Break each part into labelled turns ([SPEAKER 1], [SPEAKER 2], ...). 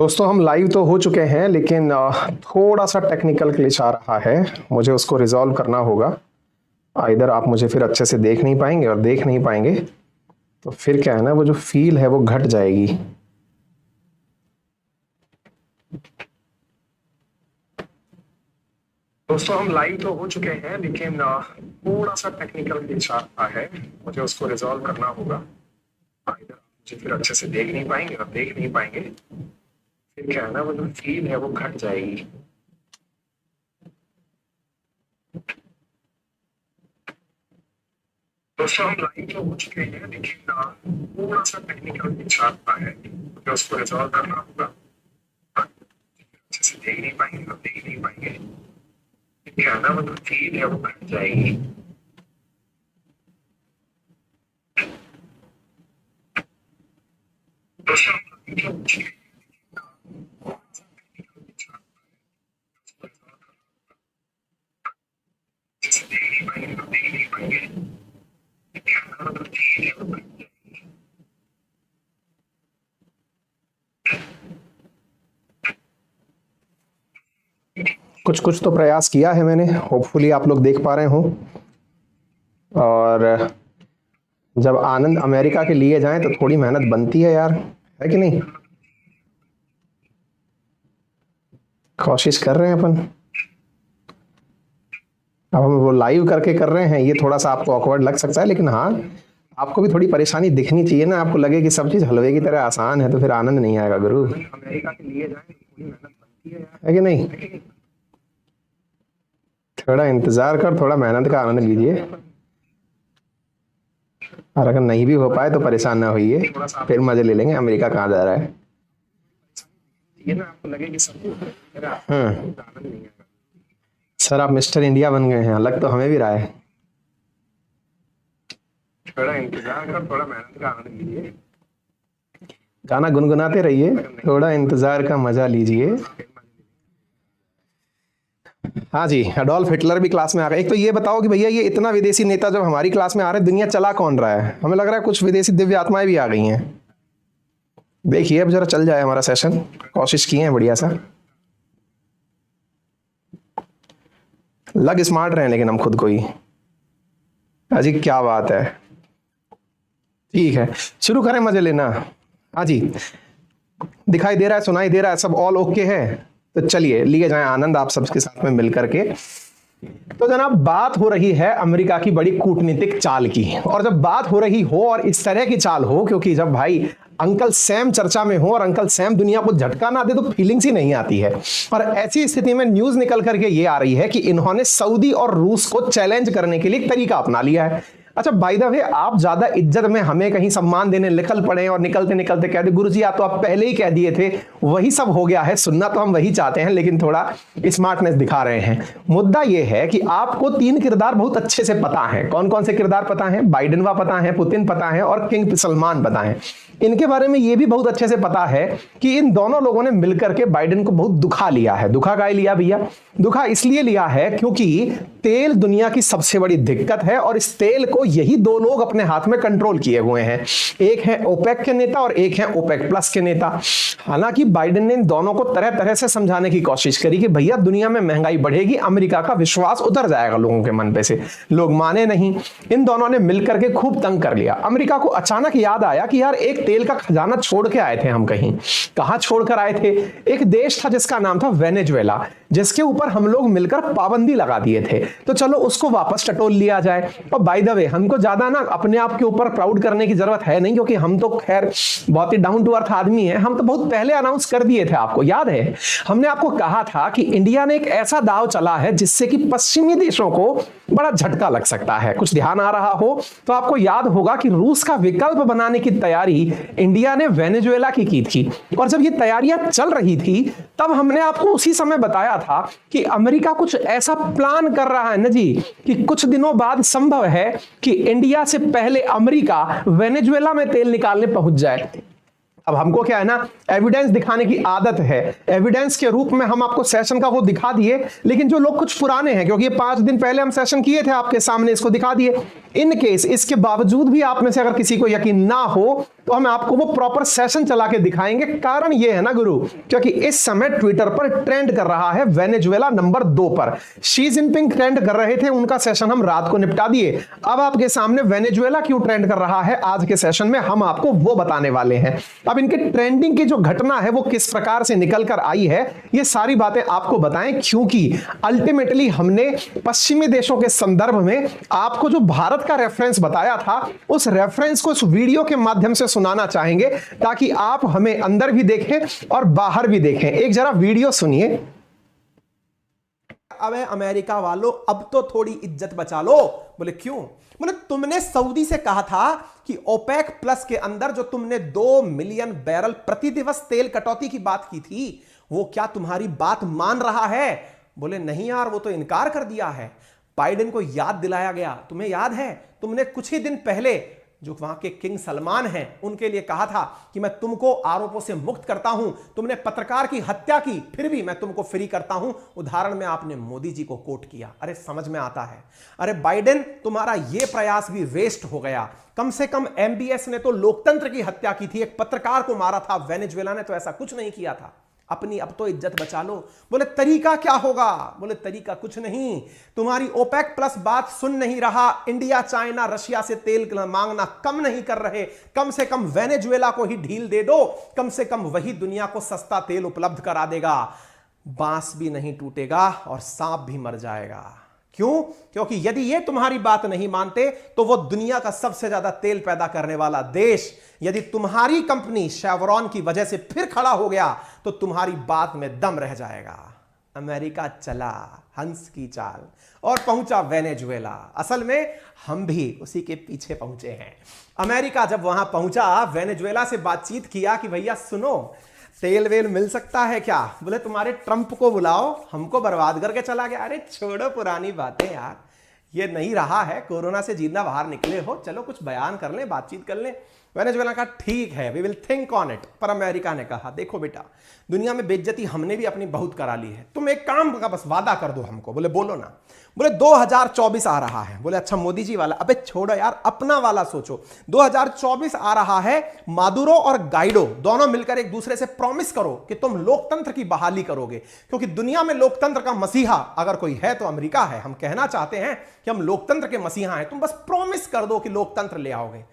[SPEAKER 1] दोस्तों हम लाइव तो हो चुके हैं लेकिन थोड़ा सा टेक्निकल ग्लिच आ रहा है। मुझे उसको रिजॉल्व करना होगा। इधर आप मुझे फिर अच्छे से देख नहीं पाएंगे और देख नहीं पाएंगे तो फिर क्या है ना, वो जो फील है वो घट जाएगी। दोस्तों हम लाइव तो हो चुके हैं लेकिन थोड़ा सा टेक्निकल ग्लिच आ रहा है। मुझे उसको रिजॉल्व करना होगा। इधर आप मुझे फिर अच्छे से देख नहीं पाएंगे और देख नहीं पाएंगे फिर क्या है ना, वो जो फील है वो घट जाएगी। दोस्तों हम लाइव तो हो चुके हैं लेकिन थोड़ा सा टेक्निकल ग्लिच आ रहा है। मुझे उसको रिजॉल्व करना होगा। अच्छे से देख नहीं पाएंगे और देख नहीं पाएंगे फिर क्या है ना, वो जो फील है वो घट जाएगी। दोस्तों हम लाइव तो हो चुके हैं। कुछ कुछ तो प्रयास किया है मैंने, होपफुली आप लोग देख पा रहे हो। और जब आनंद अमेरिका के लिए जाएं तो थोड़ी मेहनत बनती है यार, है कि नहीं? कोशिश कर रहे हैं अपन। अब हम वो लाइव करके कर रहे हैं, ये थोड़ा सा आपको ऑकवर्ड लग सकता है लेकिन हाँ, आपको भी थोड़ी परेशानी दिखनी चाहिए ना। आपको लगे कि सब चीज हलवे की तरह आसान है तो फिर आनंद नहीं आएगा गुरु। अमेरिका के लिए जाएं तो थोड़ी मेहनत बनती है कि नहीं? थोड़ा इंतजार कर, थोड़ा मेहनत का आनंद लीजिए। और अगर नहीं भी हो पाए तो परेशान ना होइए, फिर मजे ले लेंगे। अमेरिका कहाँ जा रहा है? ये ना आपको लगे कि सब सर आप मिस्टर इंडिया बन गए हैं, लग तो हमें भी रहा है। थोड़ा इंतजार कर, थोड़ा मेहनत का आनंद लीजिए। गाना गुनगुनाते रहिए, थोड़ा इंतजार का मजा लीजिए। हाँ जी, एडोल्फ हिटलर भी क्लास में आ गए। एक तो ये बताओ कि भैया ये इतना विदेशी नेता जब हमारी क्लास में आ रहे हैं, दुनिया चला कौन रहा है? हमें लग रहा है कुछ विदेशी दिव्य आत्माएं भी आ गई हैं। देखिए अब जरा चल जाए हमारा सेशन। कोशिश किए हैं बढ़िया सा, लग स्मार्ट रहे लेकिन हम खुद को ही। अजी क्या बात है, ठीक है शुरू करें, मजे लेना। हाँ जी, दिखाई दे रहा है, सुनाई दे रहा है, सब ऑल ओके है? तो चलिए लिए जाए आनंद आप सबके साथ में मिलकर के। तो जनाब बात हो रही है अमेरिका की बड़ी कूटनीतिक चाल की। और जब बात हो रही हो और इस तरह की चाल हो, क्योंकि जब भाई अंकल सैम चर्चा में हो और अंकल सैम दुनिया को झटका ना दे तो फीलिंग्स ही नहीं आती है। और ऐसी स्थिति में न्यूज निकल करके ये आ रही है कि इन्होंने सऊदी और रूस को चैलेंज करने के लिए एक तरीका अपना लिया है। अच्छा बाय द वे, आप ज्यादा इज्जत में हमें कहीं सम्मान देने निकल पड़े और निकलते निकलते कह दे गुरुजी आप तो आप पहले ही कह दिए थे, वही सब हो गया है। सुनना तो हम वही चाहते हैं लेकिन थोड़ा स्मार्टनेस दिखा रहे हैं। मुद्दा यह है कि आपको तीन किरदार बहुत अच्छे से पता है। कौन कौन से किरदार पता है? बाइडेन पता है, पुतिन पता है और किंग सलमान पता है। इनके बारे में यह भी बहुत अच्छे से पता है कि इन दोनों लोगों ने मिलकर के बाइडेन को बहुत दुखा लिया है। दुखा काय लिया भैया? दुखा इसलिए लिया है क्योंकि तेल दुनिया की सबसे बड़ी दिक्कत है और इस तेल को यही दो लोग अपने हाथ में कंट्रोल किए हुए हैं। एक है ओपेक के नेता और एक है ओपेक प्लस के नेता। हालांकि बाइडेन ने इन दोनों को तरह तरह से समझाने की कोशिश करी कि भैया दुनिया में महंगाई बढ़ेगी, अमेरिका का विश्वास उतर जाएगा लोगों के मन पे से। लोग माने नहीं। इन दोनों ने मिलकर के खूब तंग कर लिया। अमेरिका को अचानक याद आया कि यार एक तेल का खजाना छोड़ के आए थे हम कहीं। कहां छोड़कर आए थे? एक देश था जिसका नाम था वेनेजुएला, जिसके ऊपर हम लोग मिलकर पाबंदी लगा दिए थे। तो चलो उसको वापस टटोल लिया जाए। और बाय द वे हमको ज्यादा ना अपने आप के ऊपर प्राउड करने की जरूरत है नहीं, क्योंकि हम तो खैर बहुत ही डाउन टू अर्थ आदमी हैं। हम तो बहुत पहले अनाउंस कर दिए थे, आपको याद है हमने आपको कहा था कि इंडिया ने एक ऐसा दाव चला है जिससे कि पश्चिमी देशों को बड़ा झटका लग सकता है। कुछ ध्यान आ रहा हो तो आपको याद होगा कि रूस का विकल्प बनाने की तैयारी इंडिया ने वेनेजुएला की थी। और जब ये तैयारियां चल रही थी तब हमने आपको उसी समय बताया था कि अमेरिका कुछ ऐसा प्लान कर रहा है ना जी, कि कुछ दिनों बाद संभव है कि इंडिया से पहले अमेरिका वेनेजुएला में तेल निकालने पहुंच जाए। अब हमको क्या है ना, एविडेंस दिखाने की आदत है। एविडेंस के रूप में हम आपको सेशन का वो दिखा दिए, लेकिन जो लोग कुछ पुराने हैं, क्योंकि ये 5 दिन पहले हम सेशन किए थे आपके सामने, इसको दिखा दिए। इन केस इसके बावजूद भी आप में से अगर किसी को यकीन ना हो तो हम आपको वो प्रॉपर सेशन चला के दिखाएंगे। कारण ये है ना गुरु, क्योंकि इस समय ट्विटर पर ट्रेंड कर रहा है वेनेजुएला नंबर 2 पर। शी जिनपिंग ट्रेंड कर रहे थे, उनका सेशन हम रात को निपटा दिए। अब आपके सामने वेनेजुएला क्यों ट्रेंड कर रहा है आज के सेशन में हम आपको वो बताने वाले हैं। अब इनके ट्रेंडिंग की जो घटना है वो किस प्रकार से निकल कर आई है, ये सारी बातें आपको बताएं, क्योंकि अल्टीमेटली हमने पश्चिमी देशों के संदर्भ में आपको जो भारत का रेफरेंस बताया था, उस रेफरेंस को इस वीडियो के माध्यम से सुनाना चाहेंगे, ताकि आप हमें अंदर भी देखें और बाहर भी देखें। एक जरा वीडियो सुनिए।
[SPEAKER 2] अबे अमेरिका वालों, अब तो थोड़ी इज्जत बचा लो। बोले क्यों? बोले तुमने सऊदी से कहा था कि ओपेक प्लस के अंदर जो तुमने 2 मिलियन बैरल प्रति दिवस तेल कटौती की बात की थी, वो क्या तुम्हारी बात मान रहा है? बोले नहीं यार, वो तो इनकार कर दिया है। बाइडेन को याद दिलाया गया। तुम्हें याद है, तुमने कुछ ही दिन पहले जो वहां के किंग सलमान हैं उनके लिए कहा था कि मैं तुमको आरोपों से मुक्त करता हूं। तुमने पत्रकार की हत्या की, फिर भी मैं तुमको फ्री करता हूं। उदाहरण में आपने मोदी जी को कोट किया। अरे समझ में आता है। अरे बाइडेन, तुम्हारा यह प्रयास भी वेस्ट हो गया। कम से कम एमबीएस ने तो लोकतंत्र की हत्या की थी, एक पत्रकार को मारा था। वेनेजुएला ने तो ऐसा कुछ नहीं किया था। अपनी अब तो इज्जत बचा लो। बोले तरीका क्या होगा? बोले तरीका कुछ नहीं, तुम्हारी ओपेक प्लस बात सुन नहीं रहा। इंडिया, चाइना, रशिया से तेल मांगना कम नहीं कर रहे। कम से कम वेनेजुएला को ही ढील दे दो, कम से कम वही दुनिया को सस्ता तेल उपलब्ध करा देगा। बांस भी नहीं टूटेगा और सांप भी मर जाएगा। क्यों? क्योंकि यदि ये तुम्हारी बात नहीं मानते तो वो दुनिया का सबसे ज्यादा तेल पैदा करने वाला देश, यदि तुम्हारी कंपनी शेवरॉन की वजह से फिर खड़ा हो गया तो तुम्हारी बात में दम रह जाएगा। अमेरिका चला हंस की चाल और पहुंचा वेनेजुएला। असल में हम भी उसी के पीछे पहुंचे हैं। अमेरिका जब वहां पहुंचा, वेनेजुएला से बातचीत किया कि भैया सुनो, तेल वेल मिल सकता है क्या? बोले तुम्हारे ट्रंप को बुलाओ, हमको बर्बाद करके चला गया। अरे छोड़ो पुरानी बातें यार, ये नहीं रहा है। कोरोना से जिंदा बाहर निकले हो, चलो कुछ बयान कर लें, बातचीत कर लें। वेनेजुएला का ठीक है, we will think on it. पर अमेरिका ने कहा देखो बेटा, दुनिया में बेइज्जती हमने भी अपनी बहुत करा ली है, तुम एक काम का बस वादा कर दो हमको। बोले बोलो ना। बोले 2024 आ रहा है। बोले अच्छा मोदी जी वाला? अबे छोड़ो यार, अपना वाला सोचो। 2024 आ रहा है, मादुरो और गाइडो दोनों मिलकर एक दूसरे से प्रॉमिस करो कि तुम लोकतंत्र की बहाली करोगे, क्योंकि दुनिया में लोकतंत्र का मसीहा अगर कोई है तो अमेरिका है। हम कहना चाहते हैं कि हम लोकतंत्र के मसीहा हैं, तुम बस प्रॉमिस कर दो कि लोकतंत्र ले आओगे।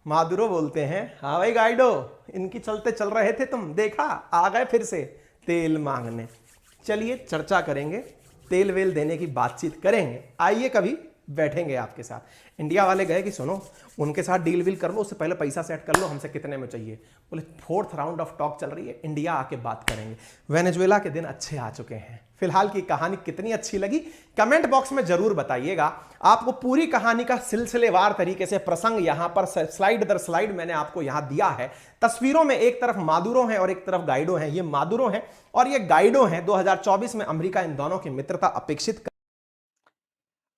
[SPEAKER 2] मादुरो बोलते हैं हाँ भाई गाइडो, इनकी चलते चल रहे थे तुम, देखा आ गए फिर से तेल मांगने। चलिए चर्चा करेंगे, तेल वेल देने की बातचीत करेंगे। आइए कभी बैठेंगे आपके साथ। इंडिया वाले गए कि सुनो उनके साथ डील वील कर लो, उससे पहले पैसा सेट कर लो, हमसे कितने में चाहिए। बोले 4th राउंड ऑफ टॉक चल रही है, इंडिया आके बात करेंगे। वेनेजुएला के दिन अच्छे आ चुके हैं। फिलहाल की कहानी कितनी अच्छी लगी कमेंट बॉक्स में जरूर बताइएगा। आपको पूरी कहानी का सिलसिलेवार तरीके से प्रसंग यहां पर स्लाइड दर स्लाइड मैंने आपको यहां दिया है। तस्वीरों में एक तरफ मादुरो हैं और एक तरफ गाइडो हैं। ये मादुरो हैं और ये गाइडो हैं। 2024 में अमेरिका इन दोनों की मित्रता अपेक्षित।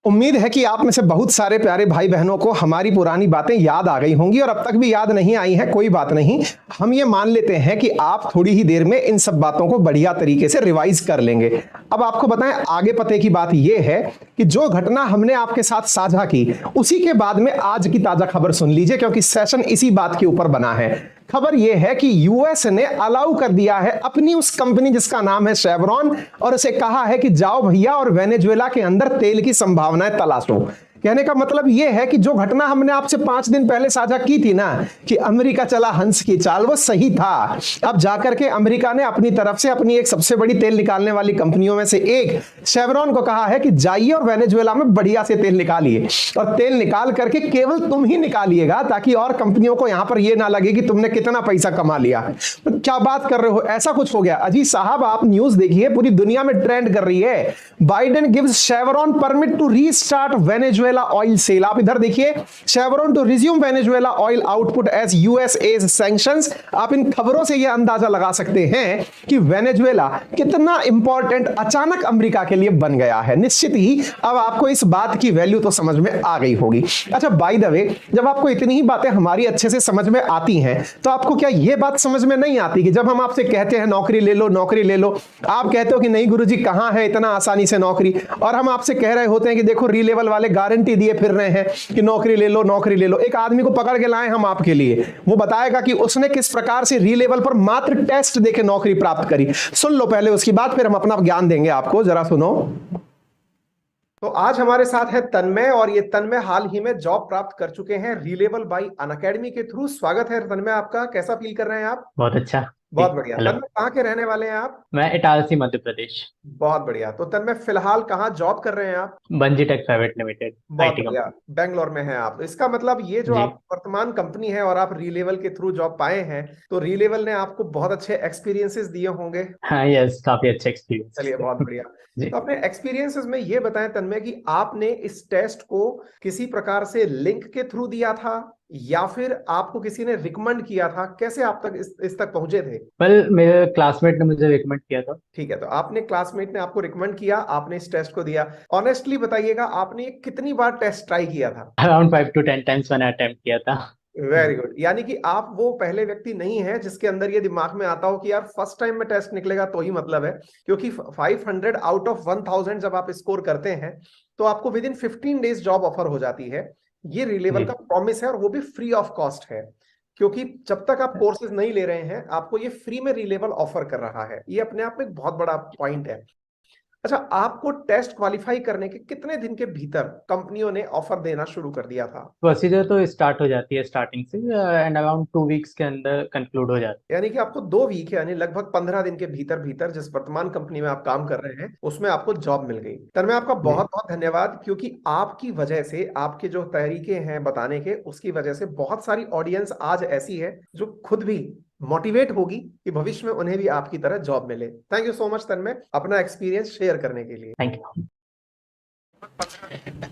[SPEAKER 1] उम्मीद है कि आप में से बहुत सारे प्यारे भाई बहनों को हमारी पुरानी बातें याद आ गई होंगी, और अब तक भी याद नहीं आई हैं कोई बात नहीं। हम ये मान लेते हैं कि आप थोड़ी ही देर में इन सब बातों को बढ़िया तरीके से रिवाइज कर लेंगे। अब आपको बताएं, आगे पते की बात यह है कि जो घटना हमने आपके साथ साझा की, उसी के बाद में आज की ताजा खबर सुन लीजिए, क्योंकि सेशन इसी बात के ऊपर बना है। खबर यह है कि यूएस ने अलाउ कर दिया है अपनी उस कंपनी जिसका नाम है शेवरॉन, और उसे कहा है कि जाओ भैया और वेनेजुएला के अंदर तेल की संभावनाएं तलाशो। कहने का मतलब यह है कि जो घटना हमने आपसे 5 दिन पहले साझा की थी ना कि अमेरिका चला हंस की चाल, वो सही था। अब जाकर के अमेरिका ने अपनी तरफ से अपनी एक सबसे बड़ी तेल निकालने वाली कंपनियों में से एक शेवरॉन को कहा है कि जाइए और वेनेजुएला में बढ़िया से तेल निकालिए, और तेल निकाल करके केवल तुम ही निकालिएगा, ताकि और कंपनियों को यहां पर यह ना लगे कि तुमने कितना पैसा कमा लिया। तो क्या बात कर रहे हो, ऐसा कुछ हो गया? अजी साहब आप न्यूज देखिए, पूरी दुनिया में ट्रेंड कर रही है। Biden gives Chevron permit to restart Venezuela oil sale. आप इधर देखिए, Chevron to resume Venezuela oil output as US eases sanctions. आप इन खबरों से यह अंदाजा लगा सकते हैं कि वेनेजुएला कितना इंपॉर्टेंट अचानक अमेरिका के लिए बन गया है। निश्चित ही अब आपको इस बात की वैल्यू तो समझ में आ गई होगी। अच्छा बाय द वे, जब आपको इतनी ही बातें हमारी अच्छे से समझ में आती हैं, तो आपको क्या यह बात समझ में नहीं आती कि जब हम आपसे कहते हैं नौकरी ले लो नौकरी ले लो, आप कहते हो कि नहीं गुरुजी कहां है इतना आसानी से नौकरी, और हम आपसे कह रहे होते हैं कि देखो री लेवल वाले गारे गारंटी दिए फिर रहे हैं कि नौकरी ले लो, नौकरी ले लो। एक आदमी को पकड़ के लाए हम आपके लिए, वो बताएगा कि उसने किस प्रकार से री लेवल पर मात्र टेस्ट देके नौकरी प्राप्त करी। सुन लो पहले, उसके बाद फिर हम अपना ज्ञान देंगे आपको, जरा सुनो। तो आज हमारे साथ है तन्मय, और ये तन्मय हाल ही में जॉब प्राप्त कर चुके हैं री लेवल बाई अनअकैडमी के थ्रू। स्वागत है तन्मय आपका, कैसा फील कर रहे हैं आप?
[SPEAKER 3] बहुत अच्छा।
[SPEAKER 1] बहुत बढ़िया।
[SPEAKER 3] हेलो,
[SPEAKER 1] तन्मय कहाँ के रहने वाले हैं आप?
[SPEAKER 3] मैं इटारसी मध्य प्रदेश।
[SPEAKER 1] बहुत बढ़िया। तो तन्मय फिलहाल कहाँ जॉब कर रहे हैं आप?
[SPEAKER 3] बंजी टेक प्राइवेट लिमिटेड,
[SPEAKER 1] बहुत
[SPEAKER 3] आईटी
[SPEAKER 1] बढ़िया,
[SPEAKER 3] कंपनी।
[SPEAKER 1] बेंगलोर में है आप। इसका मतलब ये जो
[SPEAKER 3] जी
[SPEAKER 1] आप वर्तमान कंपनी है और आप री लेवल के थ्रू जॉब पाए हैं, तो री लेवल ने आपको बहुत अच्छे एक्सपीरियंसेस दिए होंगे।
[SPEAKER 3] हाँ, यस, काफी अच्छा एक्सपीरियंस।
[SPEAKER 1] चलिए, बहुत बढ़िया।
[SPEAKER 3] जी,
[SPEAKER 1] तो अपने एक्सपीरियंसेस में ये बताएं तन्मय कि आपने इस टेस्ट को किसी प्रकार से लिंक के थ्रू दिया था या फिर आपको किसी ने रिकमेंड किया था? कैसे आप तक इस तक पहुंचे थे?
[SPEAKER 3] वेल, मेरे क्लासमेट ने मुझे रिकमेंड किया था।
[SPEAKER 1] ठीक है, तो आपने क्लासमेट ने आपको रिकमेंड किया, आपने इस टेस्ट को दिया। ऑनेस्टली बताइएगा, आपने कितनी बार टेस्ट ट्राई किया था?
[SPEAKER 3] अराउंड 5 to 10 टाइम्स मैंने अटेम्प्ट किया था।
[SPEAKER 1] Very good. यानी कि आप वो पहले व्यक्ति नहीं है जिसके अंदर ये दिमाग में आता हो कि यार फर्स्ट टाइम में टेस्ट निकलेगा तो ही मतलब है, क्योंकि 500 आउट ऑफ 1000 जब आप स्कोर करते हैं तो आपको with in 15 days job offer हो जाती है। ये री लेवल का प्रॉमिस है, और वो भी फ्री ऑफ कॉस्ट है, क्योंकि जब तक आप कोर्सेज नहीं ले रहे हैं आपको ये फ्री में री लेवल ऑफर कर रहा है। ये अपने आप में एक बहुत बड़ा पॉइंट है। अच्छा, आपको टेस्ट क्वालिफाई करने के कितने दिन के भीतर कंपनियों ने ऑफर देना शुरू कर दिया था?
[SPEAKER 3] प्रोसीजर तो स्टार्ट हो जाती है स्टार्टिंग से, एंड अराउंड 2 वीक्स के अंदर कंक्लूड हो जाती
[SPEAKER 1] यानी कि आपको 2 वीक यानी लगभग 15 दिन के भीतर भीतर जिस वर्तमान कंपनी में आप काम कर रहे हैं उसमें आपको जॉब मिल गई। तन्मय, आपका
[SPEAKER 3] है।
[SPEAKER 1] बहुत बहुत धन्यवाद, क्योंकि आपकी वजह से, आपके जो तरीके हैं बताने के, उसकी वजह से बहुत सारी ऑडियंस आज ऐसी है जो खुद भी मोटिवेट होगी कि भविष्य में उन्हें भी आपकी तरह जॉब मिले। थैंक यू सो मच तन्मय, अपना एक्सपीरियंस शेयर करने के लिए।
[SPEAKER 3] Thank you.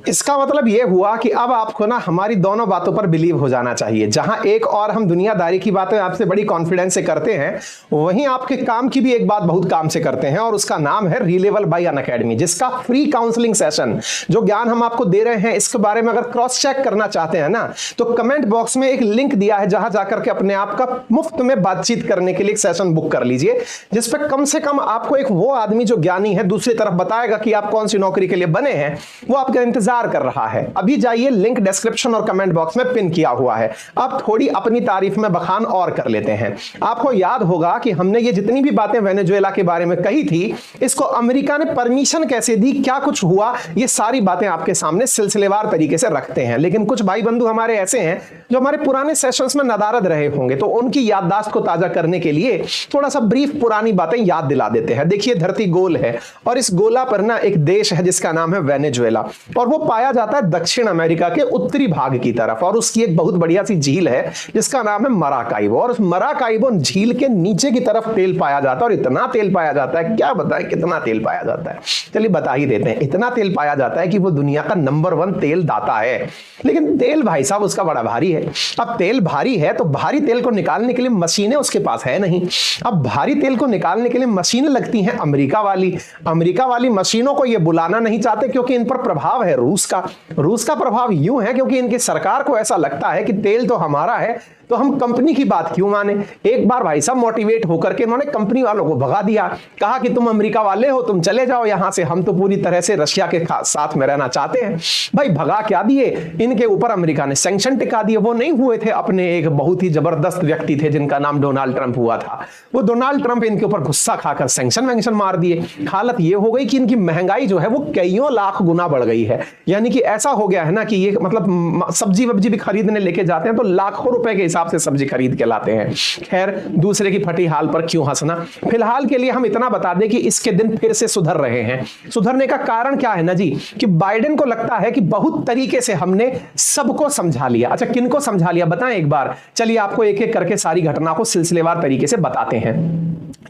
[SPEAKER 1] इसका मतलब यह हुआ कि अब आपको ना हमारी दोनों बातों पर बिलीव हो जाना चाहिए। जहां एक और हम दुनियादारी की बातें आपसे बड़ी कॉन्फिडेंस से करते हैं, वहीं आपके काम की भी एक बात बहुत काम से करते हैं, और उसका नाम है री लेवल बाई अनअकैडमी, जिसका फ्री काउंसलिंग सेशन, जो ज्ञान हम आपको दे रहे हैं, इसके बारे में अगर क्रॉस चेक करना चाहते हैं ना, तो कमेंट बॉक्स में एक लिंक दिया है, जहां जाकर के अपने आप का मुफ्त में बातचीत करने के लिए एक सेशन बुक कर लीजिए, जिसपे कम से कम आपको एक वो आदमी जो ज्ञानी है दूसरी तरफ बताएगा कि आप कौन सी नौकरी के लिए बने हैं, वो आपका इंतजार कर रहा है। अभी जाइए, लिंक डिस्क्रिप्शन और कमेंट बॉक्स में पिन किया हुआ है। अब थोड़ी अपनी तारीफ में बखान और कर लेते हैं। आपको याद होगा कि हमने ये जितनी भी बातें वेनेजुएला के बारे में कही थी, इसको अमेरिका ने परमिशन कैसे दी, क्या कुछ हुआ, ये सारी बातें आपके सामने सिलसिलेवार तरीके से रखते हैं। लेकिन कुछ भाई बंधु हमारे ऐसे हैं जो हमारे पुराने सेशंस में नदारद रहे होंगे, तो उनकी याददाश्त को ताजा करने के लिए थोड़ा सा ब्रीफ पुरानी बातें याद दिला देते हैं। देखिए, धरती गोल है और इस गोला पर ना एक देश है जिसका नाम है वेनेजुएला, और वो पाया जाता है दक्षिण अमेरिका के उत्तरी भाग की तरफ, और उसकी एक बहुत बढ़िया सी झील है जिसका नाम है मराकाइबो, और उस मराकाइबो झील के नीचे की तरफ तेल पाया जाता है, और इतना तेल पाया जाता है, क्या बताएं कितना तेल पाया जाता है, चलिए बता ही देते हैं। इतना तेल पाया जाता है कि वो दुनिया का नंबर 1 तेल दाता है। लेकिन तेल भाई साहब उसका बड़ा भारी है। अब तेल भारी है तो भारी तेल को निकालने के लिए मशीनें उसके पास है नहीं। अब भारी तेल को निकालने के लिए मशीनें लगती हैं अमेरिका वाली मशीनों को ये बुलाना नहीं चाहते, क्योंकि इन पर प्रभाव है रूस का प्रभाव यूं है क्योंकि इनकी सरकार को ऐसा लगता है कि तेल तो हमारा है, तो हम कंपनी की बात क्यों माने। एक बार भाई साहब मोटिवेट होकर के इन्होंने कंपनी वालों को भगा दिया, कहा कि तुम अमेरिका वाले हो, तुम चले जाओ यहां से, हम तो पूरी तरह से रशिया के साथ में रहना चाहते हैं। भाई भगा क्या दिए, इनके ऊपर अमेरिका ने सैंक्शन टिका दिए। वो नहीं हुए थे अपने एक बहुत ही जबरदस्त व्यक्ति थे जिनका नाम डोनाल्ड ट्रंप हुआ था, वो डोनाल्ड ट्रंप इनके ऊपर गुस्सा खाकर सैंक्शन वैंक्शन मार दिए। हालत ये हो गई कि इनकी महंगाई जो है वो कईयों लाख गुना बढ़ गई है। यानी कि ऐसा हो गया है ना कि ये मतलब सब्जी वब्जी भी खरीदने लेके जाते हैं तो लाखों रुपए के हिसाब से सब्जी खरीद के लाते हैं। खैर, दूसरे की फटी हाल पर क्यों हंसना। फिलहाल के लिए हम इतना बता दें कि इसके दिन फिर से सुधर रहे हैं। सुधरने का कारण क्या है ना जी, कि बाइडेन को लगता है कि बहुत तरीके से हमने सबको समझा लिया। अच्छा, किनको समझा लिया बताएं एक बार, चलिए आपको एक एक करके सारी घटना को सिलसिलेवार तरीके से बताते हैं।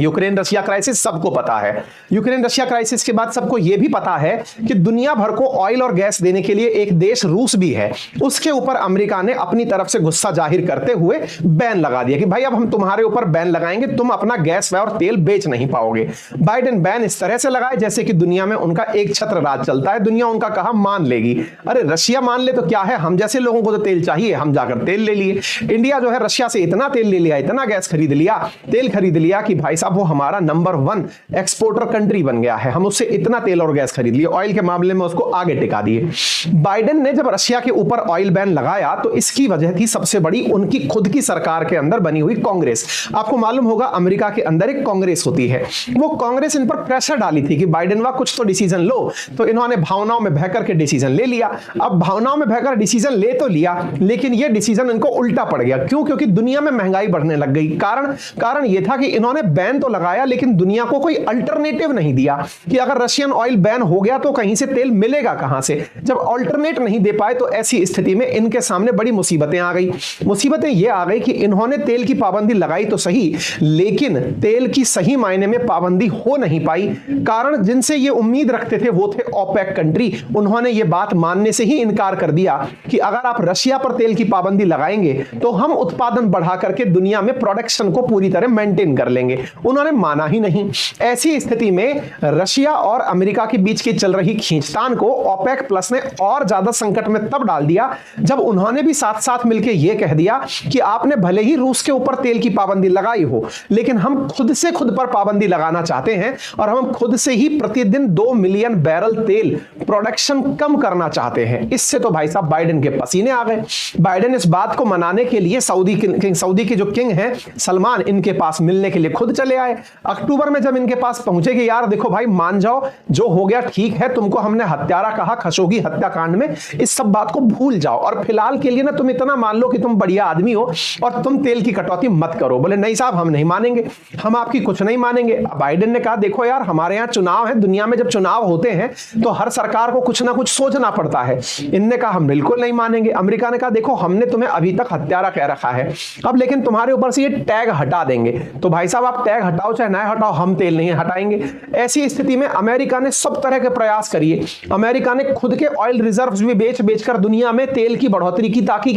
[SPEAKER 1] यूक्रेन रशिया क्राइसिस सबको पता है। यूक्रेन रशिया क्राइसिस के बाद सबको यह भी पता है कि दुनिया भर को ऑयल और गैस देने के लिए एक देश रूस भी है, उसके ऊपर अमेरिका ने अपनी तरफ से गुस्सा जाहिर करते हुए बैन लगा दिया कि भाई अब हम तुम्हारे ऊपर बैन लगाएंगे, तुम अपना गैस और तेल बेच नहीं पाओगे। बाइडेन बैन इस तरह से लगाए जैसे कि दुनिया में उनका एक छत्र राज चलता है, दुनिया उनका कहा मान लेगी। अरे रशिया मान ले तो क्या है, हम जैसे लोगों को तो तेल चाहिए, हम जाकर तेल ले लिए। इंडिया जो है रशिया से इतना तेल ले लिया, इतना गैस खरीद लिया, तेल खरीद लिया कि भाई साहब वो हमारा नंबर 1 एक्सपोर्टर कंट्री बन गया है। हम उससे इतना तेल और गैस खरीद लिए, ऑयल के मामले में उसको आगे टिका दिया। लिए। बाइडेन ने जब रशिया के ऊपर ऑयल बैन लगाया तो इसकी वजह थी सबसे बड़ी उनकी खुद की सरकार के अंदर बनी हुई कांग्रेस। आपको मालूम होगा अमेरिका के अंदर एक कांग्रेस होती है, वो कांग्रेस इन पर प्रेशर डाली थी कि बाइडेन वा कुछ तो डिसीजन लो, तो इन्होंने भावनाओं में बहकर के डिसीजन ले लिया। अब भावनाओं में बहकर डिसीजन ले तो लिया, लेकिन यह डिसीजन इनको उल्टा पड़ गया। क्यों? क्योंकि दुनिया में महंगाई बढ़ने लग गई। कारण यह था कि इन्होंने बैन तो लगाया लेकिन दुनिया को कोई अल्टरनेटिव नहीं दिया कि अगर रशियन ऑयल बैन हो गया तो कहीं से तेल मिलेगा कहां से। जब अल्टरनेट नहीं दे पाए तो ऐसी स्थिति में इनके सामने बड़ी मुसीबतें आ गई। मुसीबतें यह आ गई कि इन्होंने तेल की पाबंदी लगाई तो सही, लेकिन तेल की सही मायने में पाबंदी हो नहीं पाई। कारण जिनसे ये उम्मीद रखते थे वो थे ओपेक कंट्री। उन्होंने ये बात मानने से ही इनकार कर दिया कि अगर आप रशिया पर तेल की पाबंदी लगाएंगे तो हम उत्पादन बढ़ा करके दुनिया में प्रोडक्शन को पूरी तरह मेंटेन कर लेंगे। उन्होंने माना ही नहीं। ऐसी स्थिति में रशिया और अमेरिका के बीच की चल रही खींचतान को ओपेक प्लस ने और ज्यादा संकट में तब डाल दिया जब उन्होंने भी साथ साथ मिलकर यह कह दिया कि आपने भले ही रूस के ऊपर तेल की पाबंदी लगाई हो, लेकिन हम खुद से खुद पर पाबंदी लगाना चाहते हैं और हम खुद से ही प्रतिदिन 2 मिलियन बैरल तेल प्रोडक्शन कम करना चाहते हैं। इससे तो भाई साहब बाइडेन के पसीने आ गए। बाइडेन इस बात को मनाने के लिए सऊदी के जो किंग हैं सलमान, इनके पास मिलने के लिए खुद चले आए। अक्टूबर में जब इनके पास पहुंचे कि यार देखो भाई मान जाओ, जो हो गया ठीक है, तुमको हमने हत्यारा कहा खशोगी हत्याकांड में, इस सब बात को भूल जाओ और फिलहाल के लिए ना तुम इतना मान लो कि तुम बढ़िया आदमी हो और तुम तेल की कटौती मत करो। बोले नहीं साहब, हम नहीं मानेंगे, हम आपकी कुछ नहीं मानेंगे। बाइडेन ने कहा देखो यार, हमारे यहां चुनाव है, दुनिया में जब चुनाव होते हैं तो हर सरकार को कुछ ना कुछ सोचना पड़ता है। इनने कहा हम बिल्कुल नहीं मानेंगे। अमेरिका ने कहा देखो हमने तुम्हें अभी तक हत्यारा कह रखा है, अब लेकिन तुम्हारे ऊपर से ये टैग हटा देंगे। तो भाई साहब आप टैग हटाओ चाहे ना हटाओ, हम तेल नहीं हटाएंगे। ऐसी स्थिति में अमेरिका ने सब तरह के प्रयास करिए। अमेरिका ने खुद के ऑयल रिजर्व्स भी बेचकर दुनिया में तेल की बढ़ोतरी की ताकि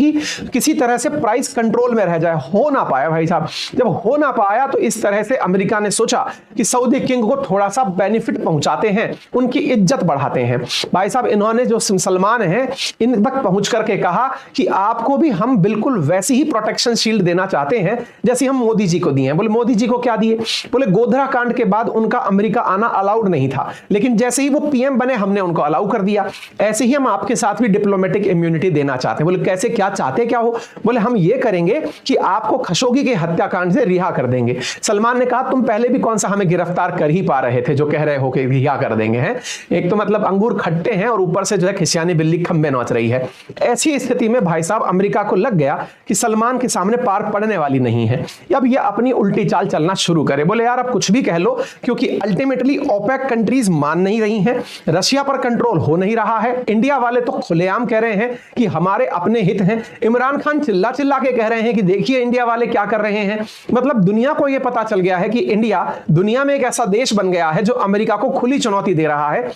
[SPEAKER 1] किसी तरह से प्राइस कंट्रोल में रह जाए। हो ना पाया भाई साहब। जब हो ना पाया तो इस तरह से अमेरिका ने सोचा कि सऊदी किंग को थोड़ा सा बेनिफिट पहुंचाते हैं, उनकी इज्जत बढ़ाते हैं। भाई साहब इन्होंने जो सलमान है इन तक पहुंच करके कहा कि आपको भी हम बिल्कुल वैसी ही प्रोटेक्शन शील्ड देना चाहते हैं जैसे हम मोदी जी को दिए हैं। बोले मोदी जी को क्या दिए? बोले गोधरा कांड के बाद उनका अमेरिका आना अलाउड नहीं था, लेकिन जैसे ही वो पीएम बने हमने उनको अलाउ कर दिया। ऐसे ही हम आपके साथ भी डिप्लोमेटिक इम्यूनिटी देना चाहते हैं। बोले कैसे, क्या चाहते क्या हो? बोले हम ये करेंगे कि आपको खशोगी के हत्याकांड से रिहा कर देंगे। सलमान ने कहा तुम पहले भी कौन सा हमें गिरफ्तार कर ही पा रहे थे जो कह रहे हो कि रिहा कर देंगे हैं। एक तो मतलब अंगूर खट्टे हैं और ऊपर से जो है खिसियानी बिल्ली खंबे नोच रही है। ऐसी स्थिति में भाई साहब अमेरिका को लग गया कि सलमान के सामने पार पड़ने वाली नहीं है। अब ये अपनी उल्टी चाल चलना शुरू करे। बोले यार अब कुछ भी कह लो, क्योंकि अल्टीमेटली ओपेक कंट्रीज मान नहीं रही हैं, रशिया पर कंट्रोल हो नहीं रहा है। इंडिया वाले तो खुलेआम कह रहे हैं कि हमारे अपने हित हैं। इमरान खान चिल्ला चिल्ला के कह रहे हैं कि देखिए इंडिया वाले क्या कर रहे हैं। मतलब दुनिया को यह पता चल गया है कि इंडिया दुनिया में एक ऐसा देश बन गया है जो अमेरिका को खुली चुनौती दे रहा है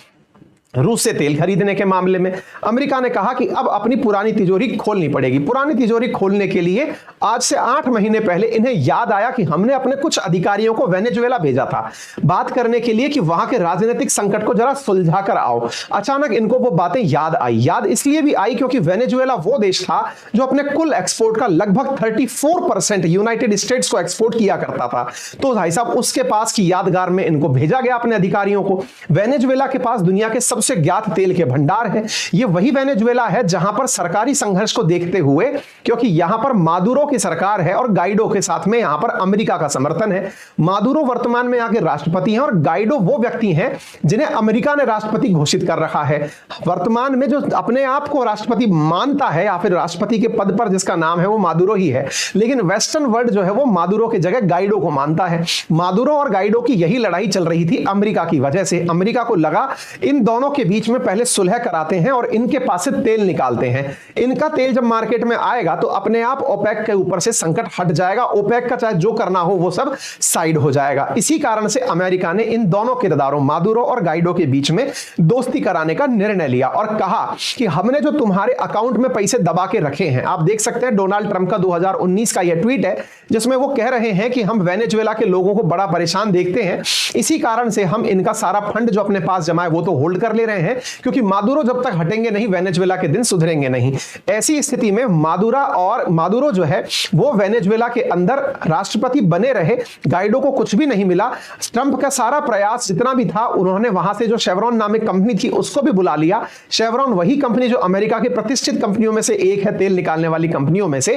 [SPEAKER 1] रूस से तेल खरीदने के मामले में। अमेरिका ने कहा कि अब अपनी पुरानी तिजोरी खोलनी पड़ेगी। पुरानी तिजोरी खोलने के लिए आज से 8 महीने पहले इन्हें याद आया कि हमने अपने कुछ अधिकारियों को वेनेजुएला भेजा था बात करने के लिए कि वहां के राजनीतिक संकट को जरा सुलझा कर आओ। अचानक इनको वो बातें याद आई। याद इसलिए भी आई क्योंकि वेनेजुएला वो देश था जो अपने कुल एक्सपोर्ट का लगभग 34% यूनाइटेड स्टेट्स को एक्सपोर्ट किया करता था। तो भाई साहब उसके पास की यादगार में इनको भेजा गया अपने अधिकारियों को। वेनेजुएला के पास दुनिया के सबसे ज्ञात तेल के भंडार है। यह वही वेनेजुएला है जहां पर सरकारी संघर्ष को देखते हुए, क्योंकि यहां पर मादुरो की सरकार है और गाइडो के साथ में यहां पर अमेरिका का समर्थन है। मादुरो वर्तमान में यहां के राष्ट्रपति हैं और गाइडो वो व्यक्ति हैं जिन्हें अमेरिका ने राष्ट्रपति घोषित कर रखा है। वर्तमान में जो अपने आप को राष्ट्रपति मानता है या फिर राष्ट्रपति के पद पर जिसका नाम है वो मादुरो ही है, लेकिन वेस्टर्न वर्ल्ड जो है वो मादुरो की जगह गाइडो को मानता है। मादुरो और गाइडो की यही लड़ाई चल रही थी अमेरिका की वजह से। अमेरिका को लगा इन दोनों के बीच में पहले सुलह कराते हैं और इनके पास से तेल निकालते हैं। इनका तेल जब मार्केट में आएगा तो अपने आप ओपेक के ऊपर से संकट हट जाएगा। ओपेक का चाहे जो करना हो वो सब साइड हो जाएगा। इसी कारण से अमेरिका ने इन दोनों किरदारों मादुरो और गाइडो के बीच में दोस्ती कराने का निर्णय लिया और कहा कि हमने जो तुम्हारे अकाउंट में पैसे दबा के रखे हैं, आप देख सकते हैं डोनाल्ड ट्रंप का 2019 का यह ट्वीट है जिसमें वो कह रहे हैं कि हम वेनेजुएला के लोगों को बड़ा परेशान देखते हैं, इसी कारण से हम इनका सारा फंड जो अपने पास जमा है वो तो होल्ड कर ले रहे हैं, क्योंकि मादुरो जब तक हटेंगे नहीं वेनेजुएला के दिन सुधरेंगे नहीं। ऐसी स्थिति में मादुरो जो है वो वेनेजुएला के अंदर राष्ट्रपति बने रहे, गाइडो को कुछ भी नहीं मिला। ट्रंप का सारा प्रयास जितना भी था, उन्होंने वहां से जो शेवरॉन नामक कंपनी थी उसको भी बुला लिया। शेवरॉन वही कंपनी जो अमेरिका की प्रतिष्ठित कंपनियों में से एक है, तेल निकालने वाली कंपनियों में से।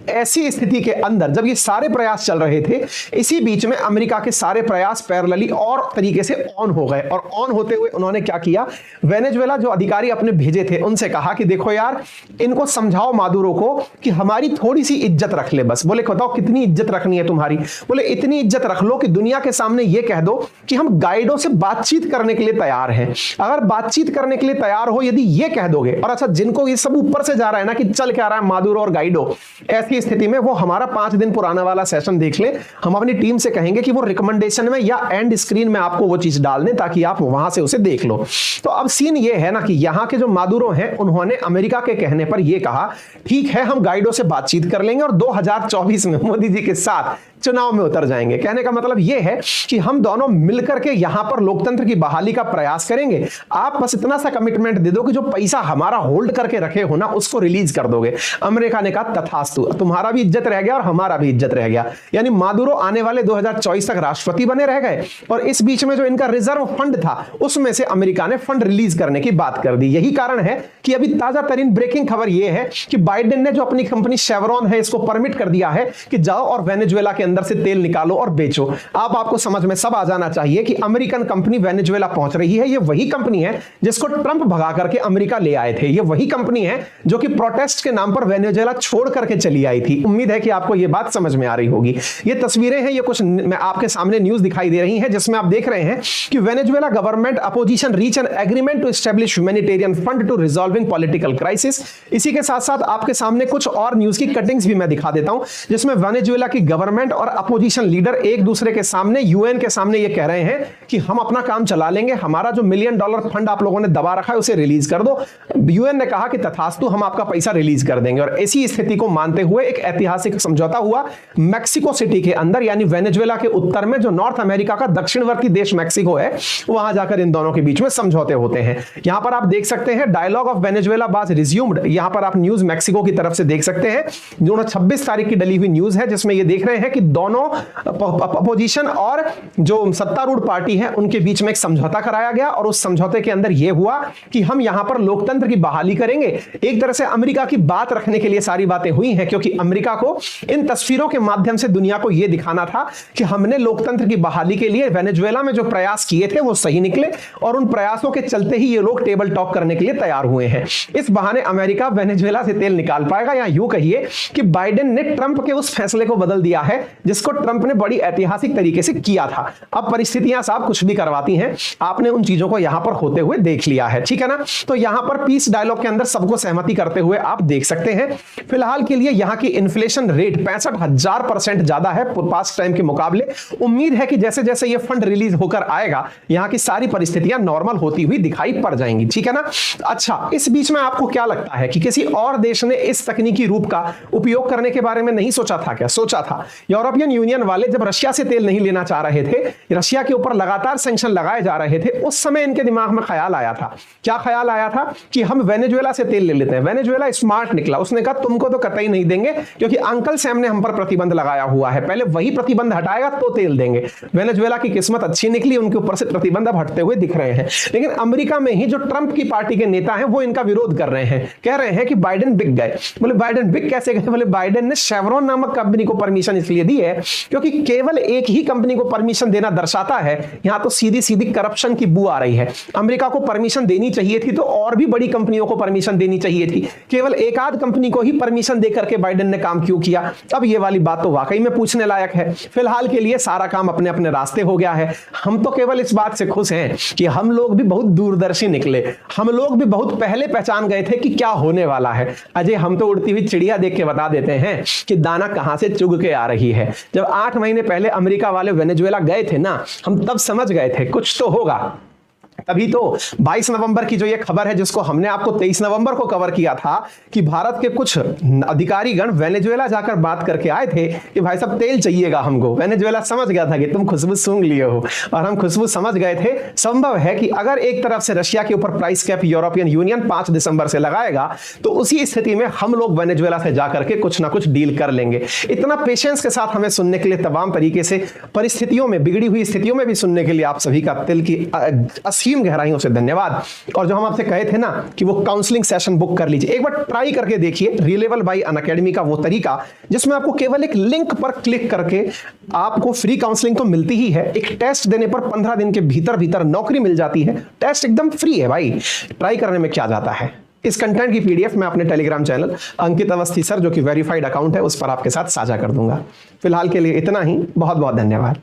[SPEAKER 1] ऐसी स्थिति के अंदर जब ये सारे प्रयास चल रहे थे, इसी बीच में अमेरिका के सारे प्रयास पैरेलली और तरीके से ऑन हो गए, और ऑन होते हुए उन्होंने क्या किया, वेनेजुएला जो अधिकारी अपने भेजे थे उनसे कहा कि देखो यार, इनको समझाओ मादुरो को कि हमारी थोड़ी सी इज्जत रख ले बस। बोले बताओ कितनी इज्जत रखनी है तुम्हारी? बोले इतनी इज्जत रख लो कि दुनिया के सामने ये कह दो कि हम गाइडो से बातचीत करने के लिए तैयार हैं। अगर बातचीत करने के लिए तैयार हो, यदि ये कह दोगे, और अच्छा जिनको ये सब ऊपर से जा रहा है ना कि चल क्या रहा है मादुरो और गाइडो, ऐसी स्थिति में वो हमारा 5 दिन पुराना वाला सेशन देख ले। हम अपनी टीम से कहेंगे कि वो रिकमेंडेशन में या एंड स्क्रीन में आपको वो चीज डाल दें ताकि आप वहां से उसे देख लो। तो अब सीन ये है ना कि यहां के जो मादुरो हैं, उन्होंने अमेरिका के कहने पर यह कहा ठीक है हम गाइडो से बातचीत कर लेंगे और 2024 में मोदी जी के साथ चुनाव में उतर जाएंगे। कहने का मतलब यह है कि हम दोनों मिलकर के यहां पर लोकतंत्र की बहाली का प्रयास करेंगे। आप बस इतना सा कमिटमेंट दे दो कि जो पैसा हमारा होल्ड करके रखे हो ना उसको रिलीज कर दोगे। अमेरिका ने कहा तथास्तु, तुम्हारा भी इज्जत रह गया और हमारा भी इज्जत रह गया। यानी मादुरो आने वाले 2024 तक राष्ट्रपति बने रह गए, और इस बीच में जो इनका रिजर्व फंड था उसमें से अमेरिका ने फंड रिलीज करने की बात कर दी। यही कारण है कि अभी ताजा तरीन ब्रेकिंग खबर यह है कि बाइडेन ने जो अपनी कंपनी शेवरॉन है इसको परमिट कर दिया है कि जाओ और वेनेजुएला के अंदर से तेल निकालो और बेचो। आपको समझ में सब आ जाना चाहिए कि अमेरिकन कंपनी वेनेजुएला पहुंच रही है। ये वही कंपनी है जिसको ट्रंप भगा करके अमेरिका ले आए थे। ये वही कंपनी है जो कि प्रोटेस्ट के नाम पर वेनेजुएला छोड़ करके चली आई थी। उम्मीद है कि आपको यह बात समझ में आ रही होगी। ये तस्वीरें हैं, ये कुछ मैं आपके सामने न्यूज दिखाई दे रही है जिसमें आप देख रहे हैं कि Venezuela government opposition reach an agreement to establish humanitarian fund to resolving political crisis. इसी के साथ साथ आपके सामने कुछ और न्यूज की कटिंग्स भी मैं दिखा देता हूं जिसमें वेनेजुएला की गवर्नमेंट और अपोजिशन लीडर एक दूसरे के सामने, यूएन के सामने ये कह रहे हैं कि हम अपना काम चला लेंगे, हमारा जो $1 मिलियन फंड आप लोगों ने दबा रखा है उसे रिलीज कर दो। यूएन ने कहा कि तथास्तु हम आपका पैसा रिलीज कर देंगे। और ऐसी स्थिति को मानते हुए एक ऐतिहासिक समझौता हुआ मैक्सिको सिटी के अंदर, यानी वेनेजुएला के उत्तर में जो नॉर्थ अमेरिका का दक्षिणवर्ती देश मैक्सिको है, वहां जाकर इन दोनों के बीच में समझौते होते हैं। यहां पर आप देख सकते हैं dialogue of Venezuela was resumed. यहां पर आप न्यूज मैक्सिको की तरफ से देख सकते हैं, जो 26 तारीख की डली हुई न्यूज है जिसमें ये देख रहे हैं कि दोनों अपोजिशन और जो सत्तारूढ़ पार्टी है उनके बीच में एक समझौता कराया गया। और उस समझौते के अंदर यह हुआ कि हम यहां पर लोकतंत्र की बहाली करेंगे। एक तरह से अमेरिका की बात रखने के लिए सारी बातें हुई हैं, क्योंकि अमेरिका को इन तस्वीरों के माध्यम से दुनिया को यह दिखाना था कि हमने लोकतंत्र की बहाली के लिए वेनेजुएला में जो प्रयास किए थे वो सही निकले, और उन प्रयासों के चलते ही ये लोग टेबल टॉक करने के लिए तैयार हुए हैं। इस बहाने अमेरिका वेनेजुएला से तेल निकाल पाएगा, या यूं कहिए कि बाइडेन ने ट्रंप के उस फैसले को बदल दिया है जिसको ट्रंप ने बड़ी ऐतिहासिक तरीके से किया था। अब परिस्थितियां साहब कुछ भी करवाती हैं, आपने उन चीजों को यहां पर होते हुए देख लिया है, ठीक है ना। तो यहां पर पीस डायलॉग के अंदर सबको सहमति करते हुए आप देख सकते हैं। फिलहाल के लिए यहां की इन्फ्लेशन रेट 65,000% ज्यादा है पास्ट टाइम के मुकाबले। उम्मीद है कि जैसे जैसे ये फंड रिलीज होकर आएगा यहां की सारी परिस्थितियां नॉर्मल होती हुई दिखाई पड़ जाएंगी, ठीक है ना। अच्छा, इस बीच में आपको क्या लगता है कि किसी और देश ने इस तकनीकी रूप का उपयोग करने के बारे में नहीं सोचा था क्या? सोचा था। यूरोपियन यूनियन वाले जब रशिया से तेल नहीं लेना चाह रहे थे, रशिया के ऊपर लगातार सैंक्शन लगाए जा रहे थे, उस समय इनके दिमाग में ख्याल आया था। क्या ख्याल आया था? कि हम वेनेजुएला से तेल ले लेते हैं। वेनेजुएला स्मार्ट निकला, उसने कहा तुमको तो कतई नहीं देंगे क्योंकि अंकल सैम ने हम पर प्रतिबंध लगाया हुआ है, पहले वही प्रतिबंध हटाएगा तो तेल देंगे। वेनेजुएला की किस्मत अच्छी निकली, उनके ऊपर से प्रतिबंध अब हटते हुए दिख रहे हैं। लेकिन अमेरिका में ही जो ट्रंप की पार्टी के नेता हैं वो इनका विरोध कर रहे हैं, कह रहे हैं कि बाइडेन बिक गए। बोले बाइडेन बिक कैसे गए? बोले बाइडेन ने शेवरॉन नामक कंपनी को परमिशन इसलिए दी है क्योंकि केवल एक ही कंपनी को परमिशन देना दर्शाता है, यहां तो सीधी सीधी करप्शन की बू आ रही है। अमेरिका को परमिशन देनी चाहिए थी तो और भी बड़ी कंपनियों को परमिशन देनी चाहिए थी, केवल एक आध कंपनी को ही परमिशन देकर के बाइडेन ने काम क्यों किया? अब ये वाली बात तो वाकई में पूछने लायक है। फिलहाल के लिए सारा काम अपने अपने रास्ते हो गया है। हम तो केवल इस बात से खुश हैं कि हम लोग भी बहुत दूरदर्शी निकले, हम लोग भी बहुत पहले पहचान गए थे कि क्या होने वाला है। अजय, हम तो उड़ती हुई चिड़िया देख के बता देते हैं कि दाना कहां से चुग के आ रही है। जब 8 महीने पहले अमेरिका वाले वेनेजुएला गए थे ना, हम तब समझ गए थे कुछ तो होगा। तभी तो 22 नवंबर की जो ये खबर है, जिसको हमने आपको 23 नवंबर को कवर किया था, कि भारत के कुछ अधिकारीगण वेनेजुएला जाकर बात करके आए थे कि भाई साहब तेल चाहिएगा हमको। वेनेजुएला समझ गया था कि तुम खुशबू सूंघ लिए हो, और हम खुशबू समझ गए थे। संभव है कि अगर एक तरफ से रशिया के ऊपर प्राइस कैप यूरोपियन यूनियन 5 दिसंबर से लगाएगा, तो उसी स्थिति में हम लोग वेनेजुएला से जाकर के कुछ ना कुछ डील कर लेंगे। इतना पेशेंस के साथ हमें सुनने के लिए, तमाम तरीके से परिस्थितियों में, बिगड़ी हुई स्थितियों में भी सुनने के लिए आप सभी का दिल की असीम गहराइयों से धन्यवाद। और जो हम आपसे कहे थे ना कि वो काउंसलिंग सेशन बुक कर लीजिए, एक बार ट्राई करके देखिए रिलेवल बाय अनअकैडमी का वो तरीका, जिसमें आपको केवल एक लिंक पर क्लिक करके आपको फ्री काउंसलिंग तो मिलती ही है, एक टेस्ट देने पर 15 दिन के भीतर भीतर नौकरी मिल जाती है। टेस्ट एकदम फ्री है भाई, ट्राई करने में क्या जाता है। इस कंटेंट की पीडीएफ मैं अपने टेलीग्राम चैनल अंकित अवस्थी सर, जो कि वेरीफाइड अकाउंट है, उस पर आपके साथ साझा कर दूंगा। फिलहाल के लिए इतना ही, बहुत बहुत धन्यवाद।